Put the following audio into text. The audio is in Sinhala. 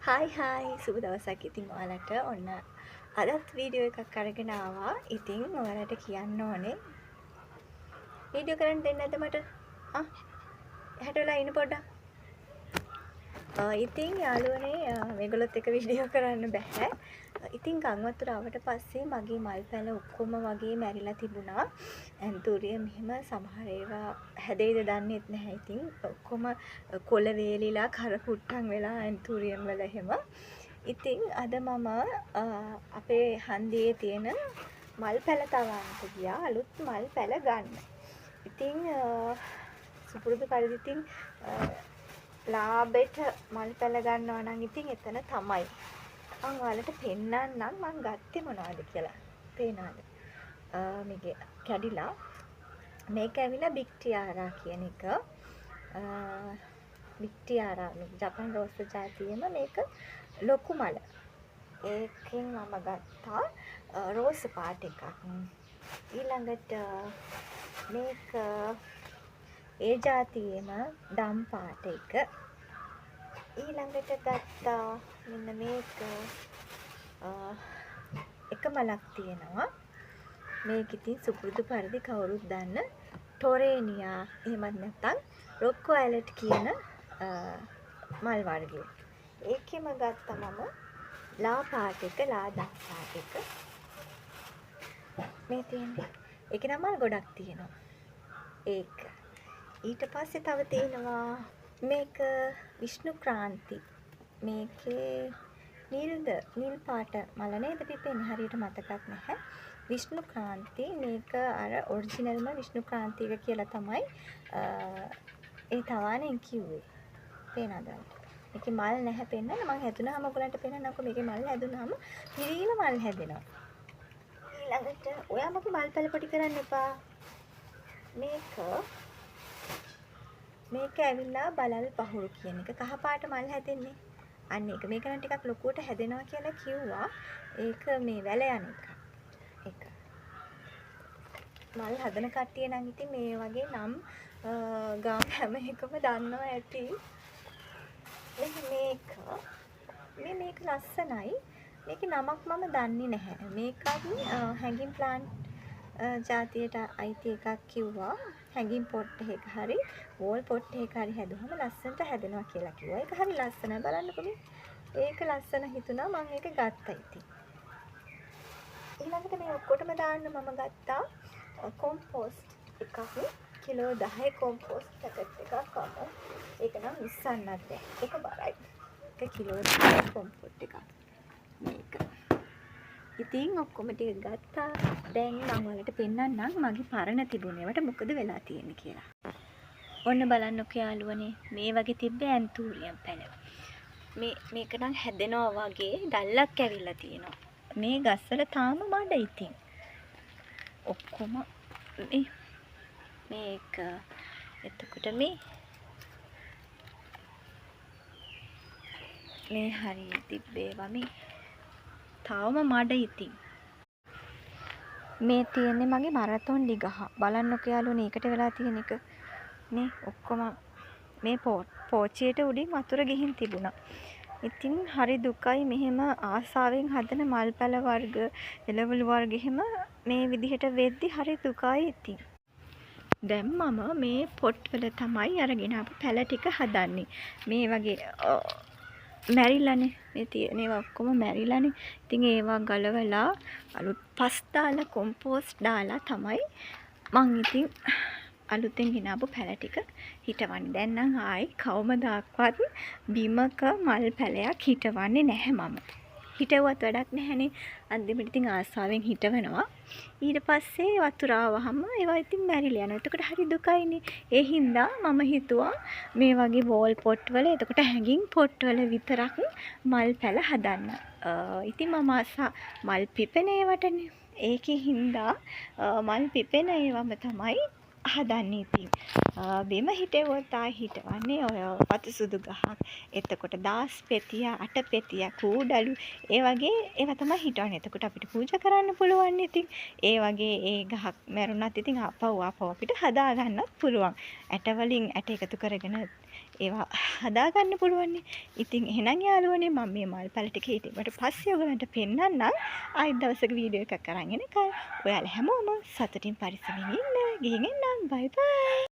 හායි සුබ දවසක්. ඉතින් ඔයාලට ඔන්න අදත් වීඩියෝ එකක් අරගෙන ආවා. ඉතින් ඔයාලට කියන්න ඕනේ වීඩියෝ කරන්න දෙන්නේ නැද්ද මට? එහාට වෙලා ඉන්න පොඩ්ඩක්. ඉතින් යාළුවනේ මේගොල්ලොත් එක වීඩියෝ කරන්න බෑ. ඉතින් ගංවතුර ආවට පස්සේ මගේ මල් පැල ඔක්කොම වගේ මැරිලා තිබුණා. ඇන්තූරිය මෙහෙම සමහර ඒවා හැදෙයිද දන්නෙත් නැහැ. ඉතින් ඔක්කොම කොළ වේලිලා කරකුට්ටම් වෙලා ඇන්තූරියම් වල එහෙම. ඉතින් අද මම අපේ හන්දියේ තියෙන මල් පැල තවන්නට ගියා අලුත් මල් පැල ගන්න. ඉතින් සුපුරුදු පරිදි ඉතින් ලාබෙට මල් පැල ගන්නවා නම් ඉතින් එතන තමයි. මම ඔයාලට පෙන්නන්නම් මම ගත්තේ මොනවද කියලා. පේනවද? මේකේ කැඩිලා මේක ඇවිල්ලා බිග් ටියාරා කියන එක. බිග් ටියාරා ජපන් රෝස් ජාතියේම මේක ලොකු මල. ඒකෙන් මම ගත්තා රෝස් පාට එකක්. ඊළඟට මේක ඒ ජාතියේම දම් පාට එක. ඊළඟට ගත්තා මෙන්න මේක එක මලක් තියෙනවා. මේක ඉතින් සුපුරුදු පරිදි කවුරුත් දන්න ටොරේනියා එහෙමත් නැත්නම් රොක් වයලට් කියන මල් වර්ගය. ඒකෙම ගත්තා මම ලා පාට එක, ලා දම් පාට එක. මේ තියෙන්නේ. ඒකේ නම් මල් ගොඩක් තියෙනවා. ඒක. ඊට පස්සේ තව තියෙනවා මේක විෂ්ණු ක්‍රාන්ති. මේකේ නිල් පාට මල නේද පිපෙන්නේ හරියට මතකත් නැහැ. විෂ්ණු ක්‍රාන්ති මේක අර ඔරිජිනල්ම විෂ්ණු ක්‍රාන්ති එක කියලා තමයි ඒ තවාණෙන් කිව්වේ. පේනවද? මේකේ මල් නැහැ පෙන්නන්න. මම හැදුනහම ඔයගලන්ට පෙන්නන්නම්කො මේකේ මල් හැදුනහම පිරීම මල් හැදෙනවා. ඊළඟට ඔයා මගේ මල් පැල පොඩි කරන්න එපා. මේක ඇවිල්ලා බලල් පහුරු කියන එක. කහ පාට මල් හැදෙන්නේ. අන්න ඒක. මේක නම් ටිකක් ලොකුවට හැදෙනවා කියලා කිව්වා. ඒක මේ වැල යන එක. මල් හදන කට්ටිය නම් ඉතින් මේ වගේ නම් ගාම් හැම එකම දන්නවා ඇති. මේක ලස්සනයි. මේකේ නමක් මම දන්නේ නැහැ. මේකත් හැංගින් ප්ලාන්ට් ජාතියට අයිති එකක් කිව්වා. හැංගින් පොට් එකක හරි වෝල් පොට් එකක හරි හැදුවම ලස්සනට හැදෙනවා කියලා කිව්වා. ඒක හරි ලස්සනයි බලන්නකො මේ. ඒක ලස්සන හිතුණා මම ඒක ගත්තා ඉතින්. ඊළඟට මේ ඔක්කොටම දාන්න මම ගත්තා කොම්පෝස්ට් එකක්. කිලෝ 10 කොම්පෝස්ට් පැකට් එකක් අමු. ඒක නම් මිස්සන්නත් බැහැ. ඒක බරයි. ඒක කිලෝ 10 කොම්පෝස්ට් එකක්. මේක. ඉතින් ඔක්කොම ටික ගත්තා. දැන් මම ඔයාලට පෙන්නන්නම් මගේ පරණ තිබුණේවට මොකද වෙලා තියෙන්නේ කියලා. ඔන්න බලන්නකෝ යාළුවනේ මේ වගේ තිබ්බ ඇන්තූරියම් පැල. මේක නම් හැදෙනවා වගේ ඩල්ලක් ඇවිල්ලා තියෙනවා. මේ ගස්වල තාම මඩ ඉතින්. ඔක්කොම මේක එතකොට මේ හරිය තිබ්බේවා මේ තාම මඩ ඉතින්. මේ තියෙන්නේ මගේ මරතොන් ලිගහ. බලන්නකෝ යාළුවනේ ඒකට වෙලා තියෙන එක. නේ ඔක්කොම මේ පෝච්චියට උඩින් වතුර ගිහින් තිබුණා. ඉතින් හරි දුකයි මෙහෙම ආසාවෙන් හදන මල් පැල වර්ග, එළවලු වර්ග එහෙම මේ විදිහට වෙද්දි හරි දුකයි ඉතින්. දැන් මම මේ පොට් වල තමයි අරගෙන ආපු පැල ටික හදන්නේ. මේ වගේ මැරිලානේ. මේ තියෙන ඒවා ඔක්කොම මැරිලානේ. ඉතින් ඒවා ගලවලා අලුත් පස් දාලා කොම්පෝස්ට් දාලා තමයි මං ඉතින් අලුතෙන් ගෙනාපු පැල ටික හිටවන්නේ. දැන් නම් ආයි කවමදාක්වත් බිමක මල් පැලයක් හිටවන්නේ නැහැ මම. හිටවුවත් වැඩක් නැහැනේ. අන්තිමට ඉතින් ආසාවෙන් හිටවනවා. ඊට පස්සේ වතුර ආවහම ඒවා ඉතින් මැරිලා යනවා. එතකොට හරි දුකයිනේ. ඒ හින්දා මම හිතුවා මේ වගේ වෝල් පොට් වල එතකොට හැංගින් පොට් වල විතරක් මල් පැල හදන්න. ඉතින් මම ආසා මල් පිපෙන ඒවටනේ. ඒකේ හින්දා මල් පිපෙන ඒවම තමයි හදන්නේ ඉතින්. බිම හිටෙවොත් හිටවන්නේ ඔය වතු සුදු ගහක්. එතකොට දාස් පෙතිය, අට පෙතිය, කූඩලු ඒ වගේ ඒවා තමයි හිටවන්නේ. එතකොට අපිට පූජා කරන්න පුළුවන් ඉතින්. ඒ වගේ ඒ ගහක් මැරුණත් ඉතින් ආපහු අපිට හදා ගන්නත් පුළුවන්. ඇට වලින් ඇට එකතු කරගෙන ඒවා හදාගන්න පුළුවන්. ඉතින් එහෙනම් යාළුවනේ මම මේ මල් පැල ටික හිටීමට පස්සේ ඔයගලන්ට පෙන්නන්නම්. ආයෙත් දවසක වීඩියෝ එකක් අරන් එනකල් ඔයාලා හැමෝම සතුටින් පරිස්සමින් ඉන්න. ගිහින් එන්නම්. බයි බයි.